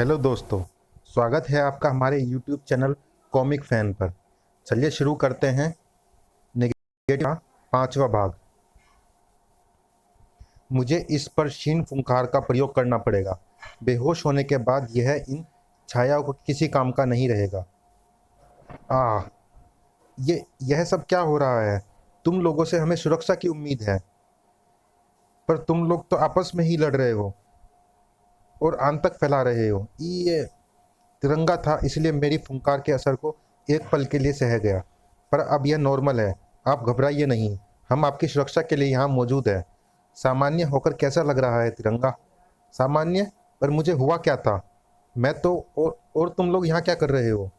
Hello दोस्तों, स्वागत है आपका हमारे यूट्यूब चैनल कॉमिक फैन पर। चलिए शुरू करते हैं। नेगेटिव का 5वां भाग। मुझे इस पर शीन फुंकार का प्रयोग करना पड़ेगा। बेहोश होने के बाद यह इन छायाओं को किसी काम का नहीं रहेगा। आह, यह सब क्या हो रहा है? तुम लोगों से हमें सुरक्षा की उम्मीद है, पर तुम लोग तो आपस में ही लड़ रहे हो और आतंक फैला रहे हो। ये तिरंगा था, इसलिए मेरी फुंकार के असर को एक पल के लिए सह गया, पर अब यह नॉर्मल है। आप घबराइए नहीं, हम आपकी सुरक्षा के लिए यहाँ मौजूद है। सामान्य होकर कैसा लग रहा है तिरंगा? सामान्य? पर मुझे हुआ क्या था? मैं तो और तुम लोग यहाँ क्या कर रहे हो?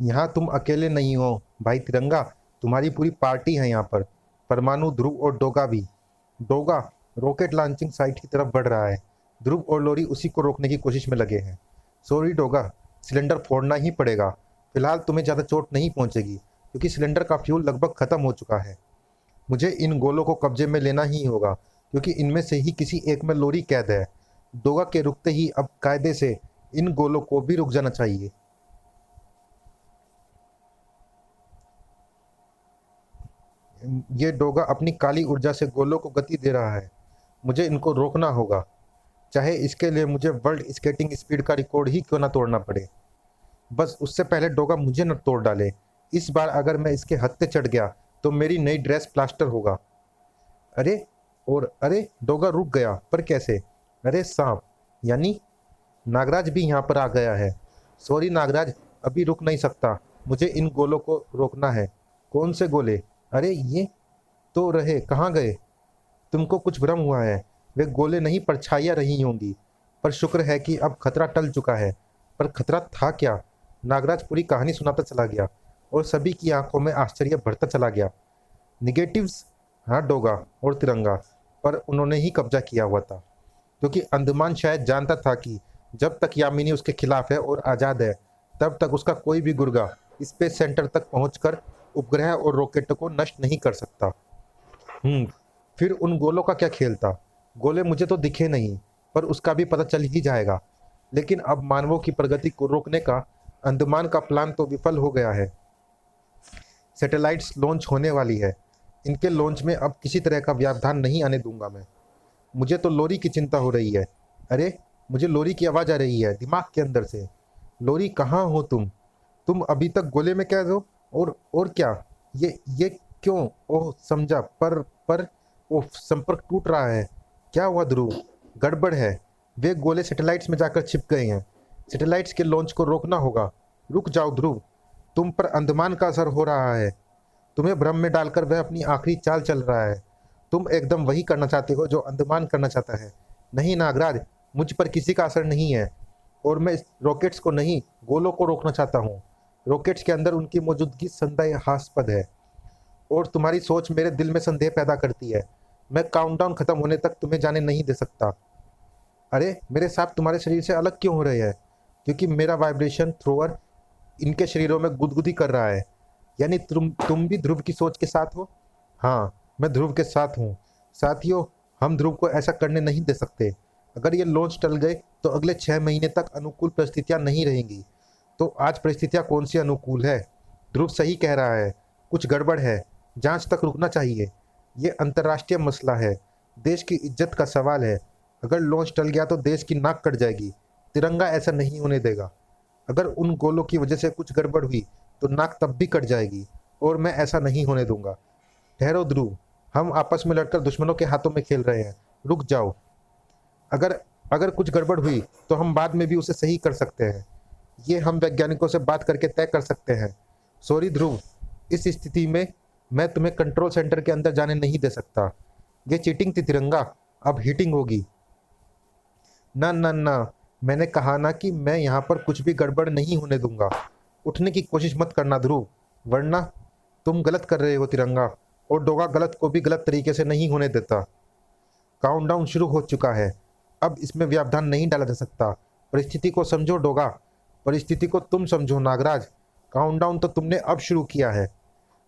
यहाँ तुम अकेले नहीं हो भाई तिरंगा, तुम्हारी पूरी पार्टी है यहाँ पर। परमाणु, ध्रुव और डोगा भी। डोगा रॉकेट लॉन्चिंग साइट की तरफ बढ़ रहा है। ध्रुव और लोरी उसी को रोकने की कोशिश में लगे हैं। सॉरी डोगा, सिलेंडर फोड़ना ही पड़ेगा। फिलहाल तुम्हें ज़्यादा चोट नहीं पहुंचेगी, क्योंकि सिलेंडर का फ्यूल लगभग खत्म हो चुका है। मुझे इन गोलों को कब्जे में लेना ही होगा, क्योंकि इनमें से ही किसी एक में लोरी कैद है। डोगा के रुकते ही अब कायदे से इन गोलों को भी रुक जाना चाहिए। ये डोगा अपनी काली ऊर्जा से गोलों को गति दे रहा है। मुझे इनको रोकना होगा, चाहे इसके लिए मुझे वर्ल्ड स्केटिंग स्पीड का रिकॉर्ड ही क्यों ना तोड़ना पड़े। बस उससे पहले डोगा मुझे न तोड़ डाले। इस बार अगर मैं इसके हत्थे चढ़ गया तो मेरी नई ड्रेस प्लास्टर होगा। अरे, और अरे, डोगा रुक गया, पर कैसे? अरे सांप, यानी नागराज भी यहाँ पर आ गया है। सॉरी नागराज, अभी रुक नहीं सकता। मुझे इन गोलों को रोकना है। कौन से गोले? अरे ये तो रहे, कहाँ गए? तुमको कुछ भ्रम हुआ है। वे गोले नहीं, परछाइयाँ रही होंगी। पर शुक्र है कि अब खतरा टल चुका है। पर खतरा था क्या? नागराज पूरी कहानी सुनाता चला गया और सभी की आंखों में आश्चर्य बढ़ता चला गया। निगेटिव्स? हाँ डोगा और तिरंगा, पर उन्होंने ही कब्जा किया हुआ था, क्योंकि अंडमान शायद जानता था कि जब तक यामिनी उसके खिलाफ है और आज़ाद है, तब तक उसका कोई भी गुर्गा स्पेस सेंटर तक पहुंचकर उपग्रह और रॉकेट को नष्ट नहीं कर सकता। फिर उन गोलों का क्या खेल था? गोले मुझे तो दिखे नहीं, पर उसका भी पता चल ही जाएगा। लेकिन अब मानवों की प्रगति को रोकने का अंडमान का प्लान तो विफल हो गया है। सैटेलाइट्स लॉन्च होने वाली है। इनके लॉन्च में अब किसी तरह का व्यवधान नहीं आने दूंगा मैं। मुझे तो लोरी की चिंता हो रही है। अरे, मुझे लोरी की आवाज़ आ रही है दिमाग के अंदर से। लोरी कहाँ हो तुम? तुम अभी तक गोले में कैद हो? और क्या? ये क्यों? ओह समझा, पर ओह, संपर्क टूट रहा है। क्या हुआ ध्रुव? गड़बड़ है। वे गोले सैटेलाइट्स में जाकर छिप गए हैं। सैटेलाइट्स के लॉन्च को रोकना होगा। रुक जाओ ध्रुव, तुम पर अंडमान का असर हो रहा है। तुम्हें भ्रम में डालकर वह अपनी आखिरी चाल चल रहा है। तुम एकदम वही करना चाहते हो जो अंडमान करना चाहता है। नहीं नागराज, मुझ पर किसी का असर नहीं है, और मैं इस रॉकेट्स को नहीं, गोलों को रोकना चाहता हूँ। रॉकेट्स के अंदर उनकी मौजूदगी संदेहास्पद है, और तुम्हारी सोच मेरे दिल में संदेह पैदा करती है। मैं काउंटडाउन खत्म होने तक तुम्हें जाने नहीं दे सकता। अरे, मेरे सांप तुम्हारे शरीर से अलग क्यों हो रहे हैं? क्योंकि मेरा वाइब्रेशन थ्रोअर इनके शरीरों में गुदगुदी कर रहा है। यानी तुम भी ध्रुव की सोच के साथ हो? हाँ, मैं ध्रुव के साथ हूँ। साथियों, हम ध्रुव को ऐसा करने नहीं दे सकते। अगर ये लॉन्च टल गए तो अगले 6 महीने तक अनुकूल परिस्थितियाँ नहीं रहेंगी। तो आज परिस्थितियाँ कौन सी अनुकूल है? ध्रुव सही कह रहा है, कुछ गड़बड़ है। जांच तक रुकना चाहिए। ये अंतर्राष्ट्रीय मसला है, देश की इज्जत का सवाल है। अगर लॉन्च टल गया तो देश की नाक कट जाएगी। तिरंगा ऐसा नहीं होने देगा। अगर उन गोलों की वजह से कुछ गड़बड़ हुई तो नाक तब भी कट जाएगी, और मैं ऐसा नहीं होने दूंगा। ठहरो ध्रुव, हम आपस में लड़कर दुश्मनों के हाथों में खेल रहे हैं। रुक जाओ। अगर अगर कुछ गड़बड़ हुई तो हम बाद में भी उसे सही कर सकते हैं। ये हम वैज्ञानिकों से बात करके तय कर सकते हैं। सॉरी ध्रुव, इस स्थिति में मैं तुम्हें कंट्रोल सेंटर के अंदर जाने नहीं दे सकता। ये चीटिंग थी तिरंगा, अब हीटिंग होगी। ना ना ना, मैंने कहा ना कि मैं यहाँ पर कुछ भी गड़बड़ नहीं होने दूंगा। उठने की कोशिश मत करना ध्रुव, वरना तुम गलत कर रहे हो तिरंगा, और डोगा गलत को भी गलत तरीके से नहीं होने देता। काउंटडाउन शुरू हो चुका है, अब इसमें व्यवधान नहीं डाला जा सकता। परिस्थिति को समझो डोगा, परिस्थिति को तुम समझो नागराज। काउंटडाउन तो तुमने अब शुरू किया है।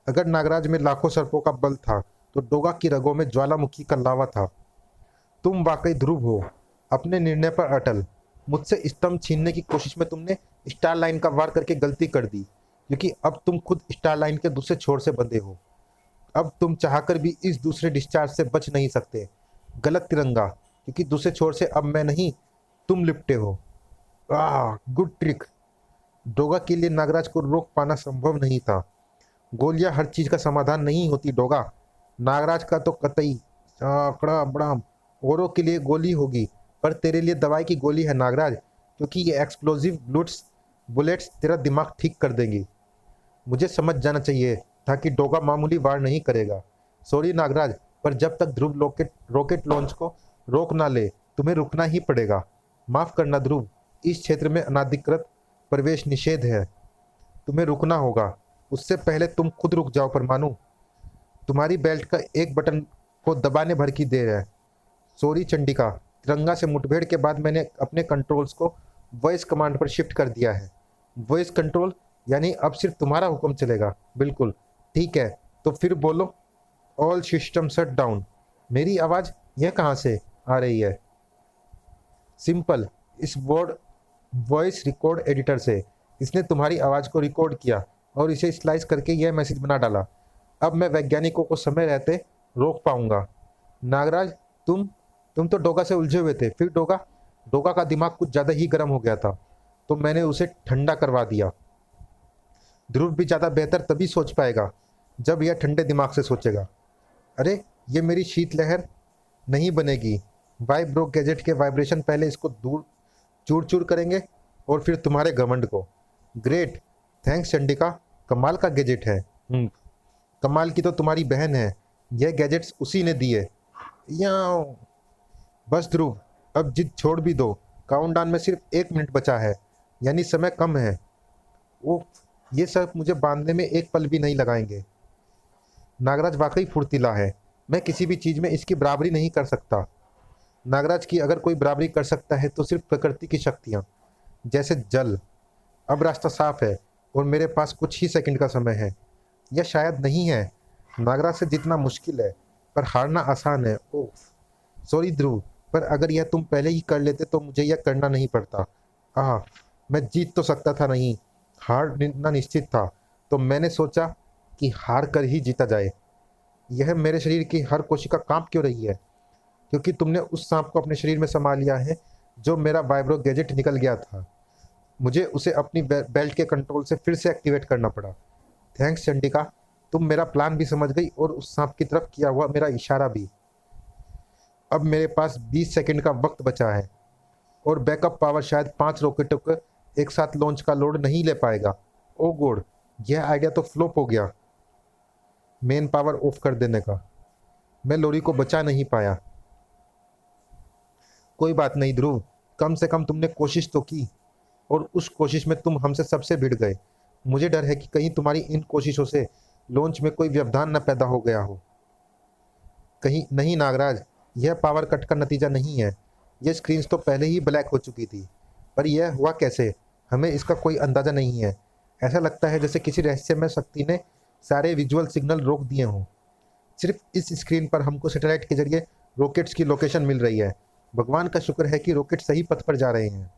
अगर नागराज में लाखों सर्पों का बल था तो डोगा की रगों में ज्वालामुखी का लावा था। तुम वाकई ध्रुव हो, अपने निर्णय पर अटल। मुझसे स्तंभ छीनने की कोशिश में तुमने स्टार लाइन का वार करके गलती कर दी, क्योंकि अब तुम खुद स्टार लाइन के दूसरे छोर से बंधे हो। अब तुम चाहकर भी इस दूसरे डिस्चार्ज से बच नहीं सकते। गलत तिरंगा, क्योंकि दूसरे छोर से अब मैं नहीं, तुम लिपटे हो। Good trick. डोगा के लिए नागराज को रोक पाना संभव नहीं था। गोलियां हर चीज का समाधान नहीं होती डोगा। नागराज का तो कतई आकड़ा बड़ा औरों के लिए गोली होगी, पर तेरे लिए दवाई की गोली है नागराज, क्योंकि ये एक्सप्लोजिव बुलेट्स तेरा दिमाग ठीक कर देंगी। मुझे समझ जाना चाहिए था कि डोगा मामूली वार नहीं करेगा। सॉरी नागराज, पर जब तक ध्रुव रॉकेट लॉन्च को रोक ना ले, तुम्हें रुकना ही पड़ेगा। माफ करना ध्रुव, इस क्षेत्र में अनाधिकृत प्रवेश निषेध है। तुम्हें रुकना होगा, उससे पहले तुम खुद रुक जाओ परमाणु। तुम्हारी बेल्ट का एक बटन को दबाने भर की देर है। सॉरी चंडिका, तिरंगा से मुठभेड़ के बाद मैंने अपने कंट्रोल्स को वॉइस कमांड पर शिफ्ट कर दिया है। वॉइस कंट्रोल यानी अब सिर्फ तुम्हारा हुक्म चलेगा। बिल्कुल ठीक है, तो फिर बोलो। All system shut down. मेरी आवाज़ यह कहाँ से आ रही है? सिंपल, इस वर्ड वॉइस रिकॉर्ड एडिटर से। इसने तुम्हारी आवाज़ को रिकॉर्ड किया और इसे स्लाइस करके यह मैसेज बना डाला। अब मैं वैज्ञानिकों को समय रहते रोक पाऊंगा। नागराज, तुम तो डोगा से उलझे हुए थे। फिर डोगा डोगा का दिमाग कुछ ज़्यादा ही गर्म हो गया था, तो मैंने उसे ठंडा करवा दिया। ध्रुव भी ज़्यादा बेहतर तभी सोच पाएगा जब यह ठंडे दिमाग से सोचेगा। अरे, ये मेरी शीतलहर नहीं बनेगी। वाइब्रो गैजेट के वाइब्रेशन पहले इसको दूर चूर चूर करेंगे और फिर तुम्हारे घमंड को। ग्रेट, थैंक्स चंडिका, कमाल का गैजेट है। कमाल की तो तुम्हारी बहन है। यह गैजेट्स उसी ने दिए। या बस ध्रुव, अब जिद छोड़ भी दो। काउंटडाउन में सिर्फ 1 मिनट बचा है, यानी समय कम है। ओह, ये सब मुझे बांधने में एक पल भी नहीं लगाएंगे। नागराज वाकई फुर्तीला है। मैं किसी भी चीज़ में इसकी बराबरी नहीं कर सकता। नागराज की अगर कोई बराबरी कर सकता है तो सिर्फ प्रकृति की शक्तियाँ, जैसे जल। अब रास्ता साफ है और मेरे पास कुछ ही सेकंड का समय है। यह शायद नहीं है। नागराज से जीतना मुश्किल है, पर हारना आसान है। ओह सॉरी ध्रुव, पर अगर यह तुम पहले ही कर लेते तो मुझे यह करना नहीं पड़ता। मैं जीत तो सकता था, नहीं हार ना निश्चित था। तो मैंने सोचा कि हार कर ही जीता जाए। यह मेरे शरीर की हर कोशिका कांप क्यों रही है? क्योंकि तुमने उस सांप को अपने शरीर में समा लिया है जो मेरा वाइब्रो गैजेट निकल गया था। मुझे उसे अपनी बेल्ट के कंट्रोल से फिर से एक्टिवेट करना पड़ा। थैंक्स चंडिका, तुम मेरा प्लान भी समझ गई और उस सांप की तरफ किया हुआ मेरा इशारा भी। अब मेरे पास 20 सेकंड का वक्त बचा है और बैकअप पावर शायद 5 रॉकेटों को एक साथ लॉन्च का लोड नहीं ले पाएगा। ओ गॉड, यह आइडिया तो फ्लॉप हो गया। मेन पावर ऑफ कर देने का। मैं लोरी को बचा नहीं पाया। कोई बात नहीं ध्रुव, कम से कम तुमने कोशिश तो की, और उस कोशिश में तुम हमसे सबसे भिड़ गए। मुझे डर है कि कहीं तुम्हारी इन कोशिशों से लॉन्च में कोई व्यवधान न पैदा हो गया हो। कहीं नहीं नागराज, यह पावर कट का नतीजा नहीं है। यह स्क्रीन्स तो पहले ही ब्लैक हो चुकी थी, पर यह हुआ कैसे, हमें इसका कोई अंदाज़ा नहीं है। ऐसा लगता है जैसे किसी रहस्यमय शक्ति ने सारे विजुअल सिग्नल रोक दिए हों। सिर्फ इस स्क्रीन पर हमको सैटेलाइट के जरिए रॉकेट्स की लोकेशन मिल रही है। भगवान का शुक्र है कि रॉकेट सही पथ पर जा रहे हैं।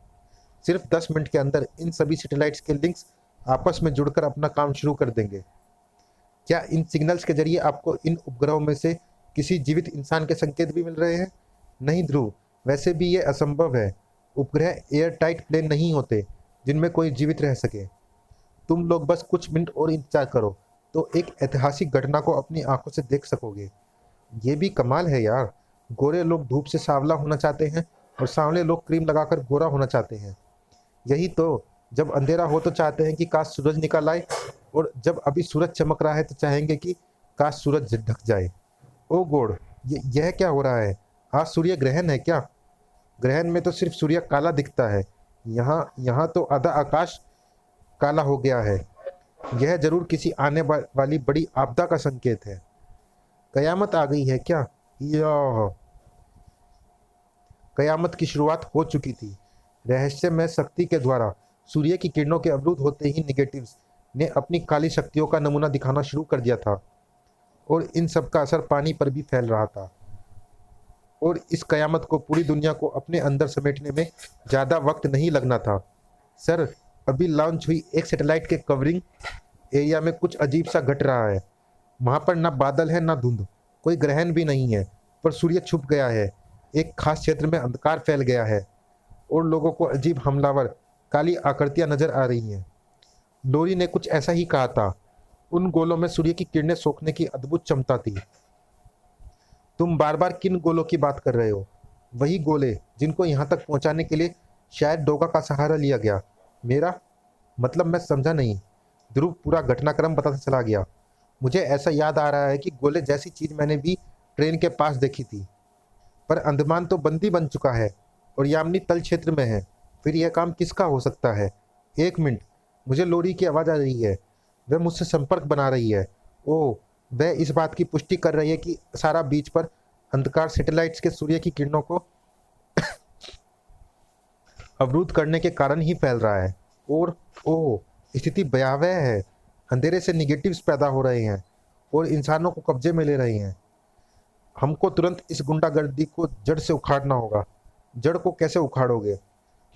सिर्फ 10 मिनट के अंदर इन सभी सैटेलाइट्स के लिंक्स आपस में जुड़कर अपना काम शुरू कर देंगे। क्या इन सिग्नल्स के जरिए आपको इन उपग्रहों में से किसी जीवित इंसान के संकेत भी मिल रहे हैं? नहीं ध्रुव, वैसे भी ये असंभव है। उपग्रह एयर टाइट प्लेन नहीं होते जिनमें कोई जीवित रह सके। तुम लोग बस कुछ मिनट और इंतजार करो तो एक ऐतिहासिक घटना को अपनी आंखों से देख सकोगे। ये भी कमाल है यार। गोरे लोग धूप से सांवला होना चाहते हैं और सांवले लोग क्रीम लगाकर गोरा होना चाहते हैं। यही तो, जब अंधेरा हो तो चाहते हैं कि काश सूरज निकल आए, और जब अभी सूरज चमक रहा है तो चाहेंगे कि काश सूरज ढक जाए। ओ गॉड, यह क्या हो रहा है? आज सूर्य ग्रहण है क्या? ग्रहण में तो सिर्फ सूर्य काला दिखता है। यहाँ यहाँ तो आधा आकाश काला हो गया है। यह जरूर किसी आने वाली बड़ी आपदा का संकेत है। कयामत आ गई है क्या? या कयामत की शुरुआत हो चुकी थी। रहस्यमय शक्ति के द्वारा सूर्य की किरणों के अवरुद्ध होते ही निगेटिव्स ने अपनी काली शक्तियों का नमूना दिखाना शुरू कर दिया था, और इन सब का असर पानी पर भी फैल रहा था। और इस कयामत को पूरी दुनिया को अपने अंदर समेटने में ज़्यादा वक्त नहीं लगना था। सर, अभी लॉन्च हुई एक सैटेलाइट के कवरिंग एरिया में कुछ अजीब सा घट रहा है। वहाँ पर ना बादल है ना धुंध, कोई ग्रहण भी नहीं है, पर सूर्य छुप गया है। एक खास क्षेत्र में अंधकार फैल गया है और लोगों को अजीब हमलावर काली आकृतियां नजर आ रही हैं। लोरी ने कुछ ऐसा ही कहा था। उन गोलों में सूर्य की किरणें सोखने की अद्भुत क्षमता थी। तुम बार बार किन गोलों की बात कर रहे हो? वही गोले जिनको यहाँ तक पहुँचाने के लिए शायद डोगा का सहारा लिया गया। मेरा मतलब मैं समझा नहीं। ध्रुव पूरा घटनाक्रम बताता चला गया। मुझे ऐसा याद आ रहा है कि गोले जैसी चीज मैंने भी ट्रेन के पास देखी थी, पर अंडमान तो बंदी बन चुका है और यामिनी तल क्षेत्र में है। फिर यह काम किसका हो सकता है? एक मिनट, मुझे लोरी की आवाज़ आ रही है। वह मुझसे संपर्क बना रही है। ओह, वह इस बात की पुष्टि कर रही है कि सारा बीच पर अंधकार सैटेलाइट्स के सूर्य की किरणों को अवरुद्ध करने के कारण ही फैल रहा है। और ओह, स्थिति भयावह है। अंधेरे से निगेटिव्स पैदा हो रहे हैं और इंसानों को कब्जे में ले रहे हैं। हमको तुरंत इस गुंडागर्दी को जड़ से उखाड़ना होगा। जड़ को कैसे उखाड़ोगे?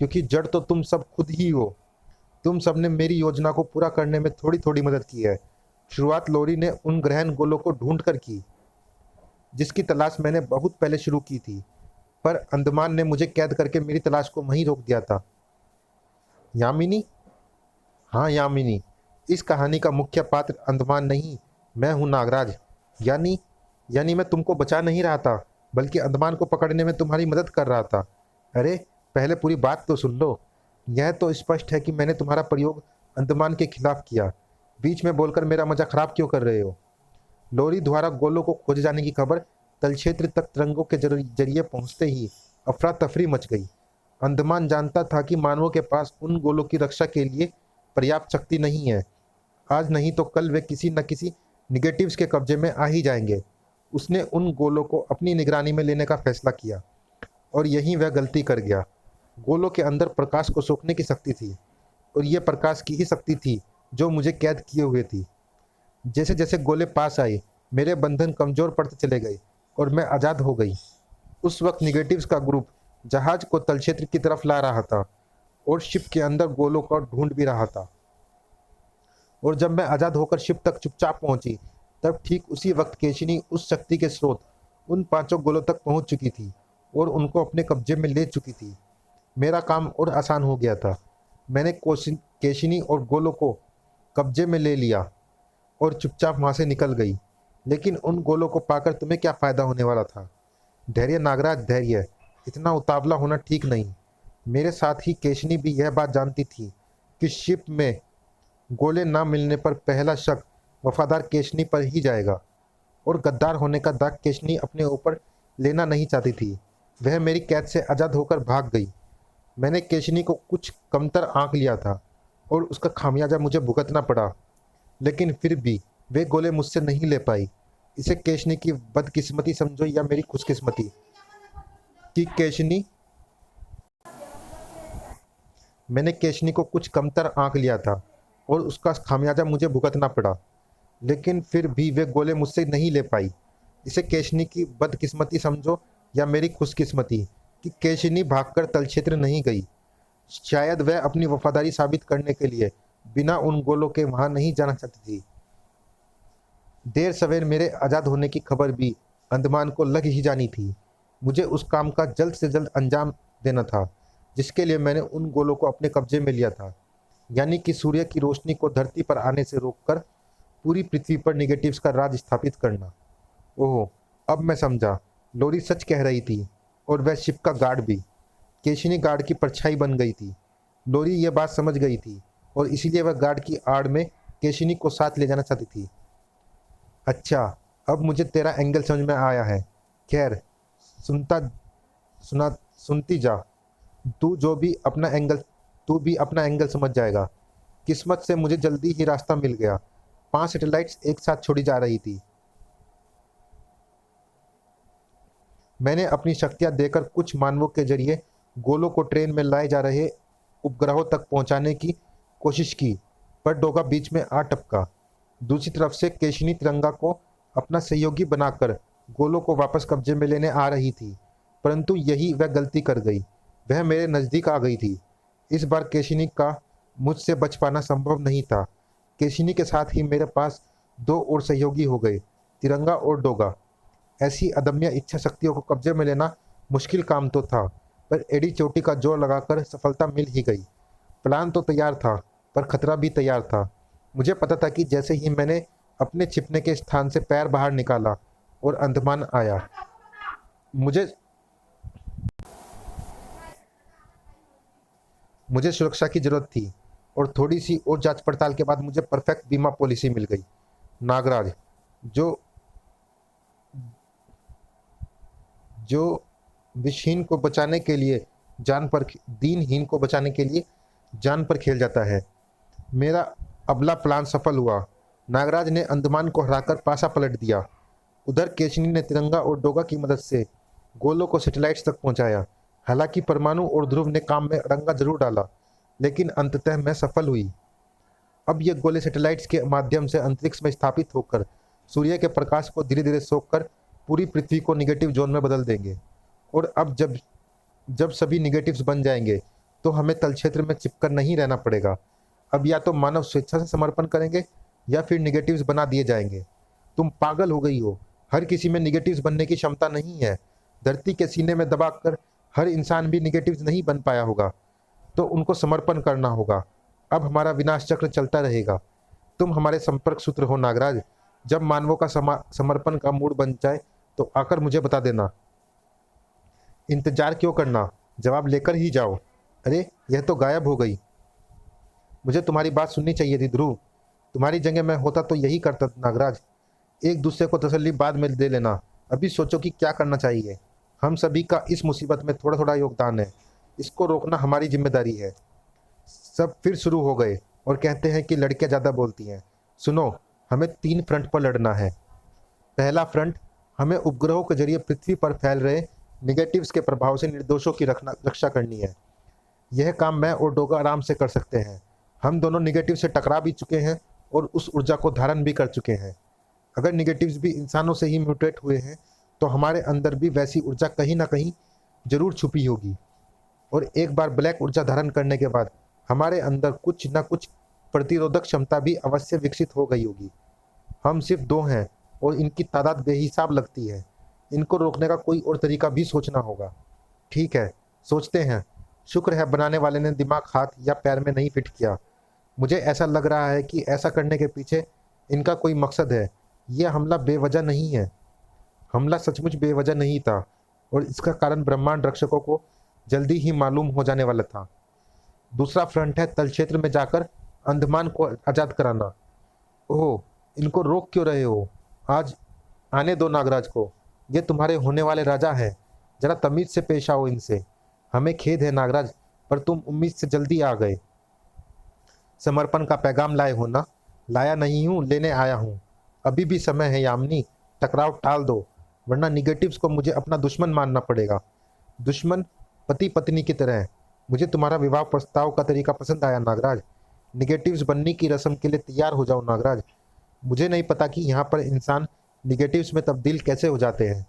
क्योंकि जड़ तो तुम सब खुद ही हो। तुम सब ने मेरी योजना को पूरा करने में थोड़ी थोड़ी मदद की है। शुरुआत लोरी ने उन ग्रहण गोलों को ढूंढ कर की, जिसकी तलाश मैंने बहुत पहले शुरू की थी, पर अंडमान ने मुझे कैद करके मेरी तलाश को वहीं रोक दिया था। यामिनी? हाँ, यामिनी। इस कहानी का मुख्य पात्र अंडमान नहीं, मैं हूँ नागराज। यानी यानी मैं तुमको बचा नहीं रहा था, बल्कि अंडमान को पकड़ने में तुम्हारी मदद कर रहा था। अरे, पहले पूरी बात तो सुन लो। यह तो स्पष्ट है कि मैंने तुम्हारा प्रयोग अंडमान के खिलाफ किया। बीच में बोलकर मेरा मजा खराब क्यों कर रहे हो? लोरी द्वारा गोलों को खोजे जाने की खबर तल क्षेत्र तक तरंगों के जरिए पहुंचते ही अफरा तफरी मच गई। अंडमान जानता था कि मानवों के पास उन गोलों की रक्षा के लिए पर्याप्त शक्ति नहीं है। आज नहीं तो कल वे किसी न किसी निगेटिव्स के कब्जे में आ ही जाएंगे। उसने उन गोलों को अपनी निगरानी में लेने का फैसला किया, और यहीं वह गलती कर गया। गोलों के अंदर प्रकाश को सोखने की शक्ति थी, और यह प्रकाश की ही शक्ति थी जो मुझे कैद किए हुए थी। जैसे जैसे गोले पास आए, मेरे बंधन कमजोर पड़ते चले गए और मैं आज़ाद हो गई। उस वक्त निगेटिव्स का ग्रुप जहाज को तल क्षेत्र की तरफ ला रहा था और शिप के अंदर गोलों को ढूंढ भी रहा था। और जब मैं आज़ाद होकर शिप तक चुपचाप पहुंची, तब ठीक उसी वक्त केशिनी उस शक्ति के स्रोत उन पांचों गोलों तक पहुंच चुकी थी और उनको अपने कब्जे में ले चुकी थी। मेरा काम और आसान हो गया था। मैंने केशिनी और गोलों को कब्जे में ले लिया और चुपचाप वहां से निकल गई। लेकिन उन गोलों को पाकर तुम्हें क्या फ़ायदा होने वाला था? धैर्य नागराज, धैर्य। इतना उतावला होना ठीक नहीं। मेरे साथ ही केशिनी भी यह बात जानती थी कि शिप में गोले ना मिलने पर पहला शक वफादार केशनी पर ही जाएगा, और गद्दार होने का दाग केशनी अपने ऊपर लेना नहीं चाहती थी। वह मेरी कैद से आज़ाद होकर भाग गई। मैंने केशनी को कुछ कमतर आंक लिया था और उसका खामियाजा मुझे भुगतना पड़ा, लेकिन फिर भी वे गोले मुझसे नहीं ले पाई। इसे केशनी की बदकिस्मती समझो या मेरी खुशकिस्मती कि केशनी मैंने केशनी को कुछ कमतर आंक लिया था और उसका खामियाजा मुझे भुगतना पड़ा, लेकिन फिर भी वे गोले मुझसे नहीं ले पाई। इसे केशनी की बदकिस्मती समझो या मेरी खुशकिस्मती कि केशनी भागकर तल क्षेत्र नहीं गई। शायद वह अपनी वफादारी साबित करने के लिए बिना उन गोलों के वहां नहीं जाना चाहती थी। देर सवेर मेरे आज़ाद होने की खबर भी अंडमान को लग ही जानी थी। मुझे उस काम का जल्द से जल्द अंजाम देना था जिसके लिए मैंने उन गोलों को अपने कब्जे में लिया था, यानी कि सूर्य की रोशनी को धरती पर आने से रोककर पूरी पृथ्वी पर निगेटिव्स का राज स्थापित करना। ओह, अब मैं समझा। लोरी सच कह रही थी, और वह शिप का गार्ड भी। केशिनी गार्ड की परछाई बन गई थी। लोरी यह बात समझ गई थी और इसीलिए वह गार्ड की आड़ में केशिनी को साथ ले जाना चाहती थी। अच्छा, अब मुझे तेरा एंगल समझ में आया है। खैर, सुनता सुना सुनती जा। तू भी अपना एंगल समझ जाएगा। किस्मत से मुझे जल्दी ही रास्ता मिल गया। 5 सैटेलाइट्स एक साथ छोड़ी जा रही थी। मैंने अपनी शक्तियां देकर कुछ मानवों के जरिए गोलों को ट्रेन में लाए जा रहे उपग्रहों तक पहुंचाने की कोशिश की, पर डोगा बीच में आ टपका। दूसरी तरफ से केशिनी तिरंगा को अपना सहयोगी बनाकर गोलों को वापस कब्जे में लेने आ रही थी। परंतु यही वह गलती कर गई। वह मेरे नज़दीक आ गई थी। इस बार केशिनी का मुझसे बच पाना संभव नहीं था। केशिनी के साथ ही मेरे पास दो और सहयोगी हो गए, तिरंगा और डोगा। ऐसी अदम्य इच्छा शक्तियों को कब्जे में लेना मुश्किल काम तो था, पर एड़ी चोटी का जोर लगाकर सफलता मिल ही गई। प्लान तो तैयार था, पर खतरा भी तैयार था। मुझे पता था कि जैसे ही मैंने अपने छिपने के स्थान से पैर बाहर निकाला और अंडमान आया, मुझे मुझे सुरक्षा की जरूरत थी। और थोड़ी सी और जांच पड़ताल के बाद मुझे परफेक्ट बीमा पॉलिसी मिल गई। नागराज, जो जो विषहीन को बचाने के लिए जान पर दीनहीन को बचाने के लिए जान पर खेल जाता है। मेरा अबला प्लान सफल हुआ। नागराज ने अंडमान को हराकर पासा पलट दिया। उधर केशनी ने तिरंगा और डोगा की मदद से गोलों को सैटेलाइट्स तक पहुंचाया। हालांकि परमाणु और ध्रुव ने काम में अड़ंगा जरूर डाला, लेकिन अंततः मैं सफल हुई। अब ये गोले सैटेलाइट्स के माध्यम से अंतरिक्ष में स्थापित होकर सूर्य के प्रकाश को धीरे धीरे सोखकर पूरी पृथ्वी को निगेटिव जोन में बदल देंगे। और अब जब जब सभी निगेटिव्स बन जाएंगे, तो हमें तल क्षेत्र में चिपकर नहीं रहना पड़ेगा। अब या तो मानव स्वेच्छा से समर्पण करेंगे या फिर निगेटिव्स बना दिए जाएंगे। तुम पागल हो गई हो। हर किसी में निगेटिव्स बनने की क्षमता नहीं है। धरती के सीने में दबाकर हर इंसान भी निगेटिव्स नहीं बन पाया होगा, तो उनको समर्पण करना होगा। अब हमारा विनाश चक्र चलता रहेगा। तुम हमारे संपर्क सूत्र हो नागराज। जब मानवों का समर्पण का मूड बन जाए तो आकर मुझे बता देना। इंतजार क्यों करना, जवाब लेकर ही जाओ। अरे, यह तो गायब हो गई। मुझे तुम्हारी बात सुननी चाहिए थी ध्रुव। तुम्हारी जगह मैं होता तो यही करता नागराज। एक दूसरे को तसल्ली बाद में दे लेना। अभी सोचो कि क्या करना चाहिए। हम सभी का इस मुसीबत में थोड़ा थोड़ा योगदान है। इसको रोकना हमारी जिम्मेदारी है। सब फिर शुरू हो गए और कहते हैं कि लड़कियां ज़्यादा बोलती हैं। सुनो, हमें 3 फ्रंट पर लड़ना है। पहला फ्रंट, हमें उपग्रहों के जरिए पृथ्वी पर फैल रहे निगेटिव्स के प्रभाव से निर्दोषों की रक्षा करनी है। यह काम मैं और डोगा आराम से कर सकते हैं। हम दोनों निगेटिव से टकरा भी चुके हैं और उस ऊर्जा को धारण भी कर चुके हैं। अगर निगेटिव्स भी इंसानों से ही म्यूटेट हुए हैं, तो हमारे अंदर भी वैसी ऊर्जा कहीं ना कहीं जरूर छुपी होगी। और एक बार ब्लैक ऊर्जा धारण करने के बाद हमारे अंदर कुछ ना कुछ प्रतिरोधक क्षमता भी अवश्य विकसित हो गई होगी। हम सिर्फ 2 हैं और इनकी तादाद बेहिसाब लगती है। इनको रोकने का कोई और तरीका भी सोचना होगा। ठीक है, सोचते हैं। शुक्र है बनाने वाले ने दिमाग हाथ या पैर में नहीं फिट किया। मुझे ऐसा लग रहा है कि ऐसा करने के पीछे इनका कोई मकसद है। यह हमला बेवजह नहीं है। हमला सचमुच बेवजह नहीं था, और इसका कारण ब्रह्मांड रक्षकों को जल्दी ही मालूम हो जाने वाला था। दूसरा फ्रंट है तल क्षेत्र में जाकर अंडमान को आज़ाद कराना। ओह, इनको रोक क्यों रहे हो? आज आने दो नागराज को। ये तुम्हारे होने वाले राजा हैं। जरा तमीज से पेश आओ इनसे। हमें खेद है नागराज, पर तुम उम्मीद से जल्दी आ गए। समर्पण का पैगाम लाए हो ना? लाया नहीं हूँ, लेने आया हूँ। अभी भी समय है यामिनी। टकराव टाल दो, वरना निगेटिव्स को मुझे अपना दुश्मन मानना पड़ेगा। दुश्मन पति पत्नी की तरह। मुझे तुम्हारा विवाह प्रस्ताव का तरीका पसंद आया नागराज। निगेटिव्स बनने की रस्म के लिए तैयार हो जाओ नागराज। मुझे नहीं पता कि यहाँ पर इंसान निगेटिव्स में तब्दील कैसे हो जाते हैं,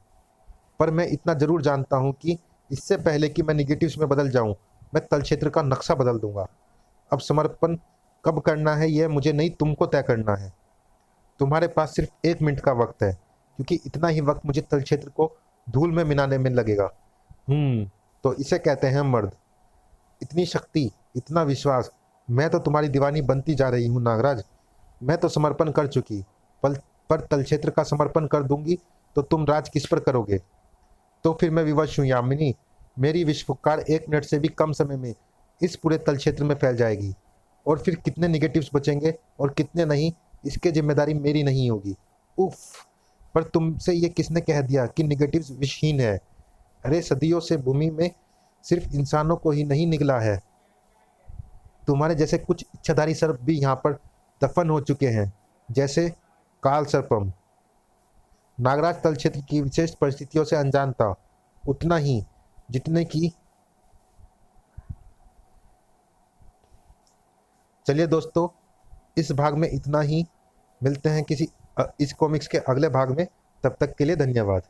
पर मैं इतना जरूर जानता हूँ कि इससे पहले कि मैं निगेटिव्स में बदल जाऊँ, मैं तल क्षेत्र का नक्शा बदल दूंगा। अब समर्पण कब करना है यह मुझे नहीं, तुमको तय करना है। तुम्हारे पास सिर्फ 1 मिनट का वक्त है, क्योंकि इतना ही वक्त मुझे तल क्षेत्र को धूल में मिलाने में लगेगा। तो इसे कहते हैं मर्द। इतनी शक्ति, इतना विश्वास। मैं तो तुम्हारी दीवानी बनती जा रही हूँ नागराज। मैं तो समर्पण कर चुकी, पर तल क्षेत्र का समर्पण कर दूंगी तो तुम राज किस पर करोगे? तो फिर मैं विवश हूँ यामिनी। मेरी विश्वकार 1 मिनट से भी कम समय में इस पूरे तल क्षेत्र में फैल जाएगी, और फिर कितने निगेटिव्स बचेंगे और कितने नहीं, इसकी जिम्मेदारी मेरी नहीं होगी। उफ, पर तुमसे ये किसने कह दिया कि निगेटिव्स विषहीन है? अरे, सदियों से भूमि में सिर्फ इंसानों को ही नहीं निकला है। तुम्हारे जैसे कुछ इच्छाधारी सर्प भी यहाँ पर दफन हो चुके हैं, जैसे काल सर्पम। नागराज तल क्षेत्र की विशेष परिस्थितियों से अनजान था, उतना ही जितने की। चलिए दोस्तों, इस भाग में इतना ही। मिलते हैं किसी इस कॉमिक्स के अगले भाग में। तब तक के लिए धन्यवाद।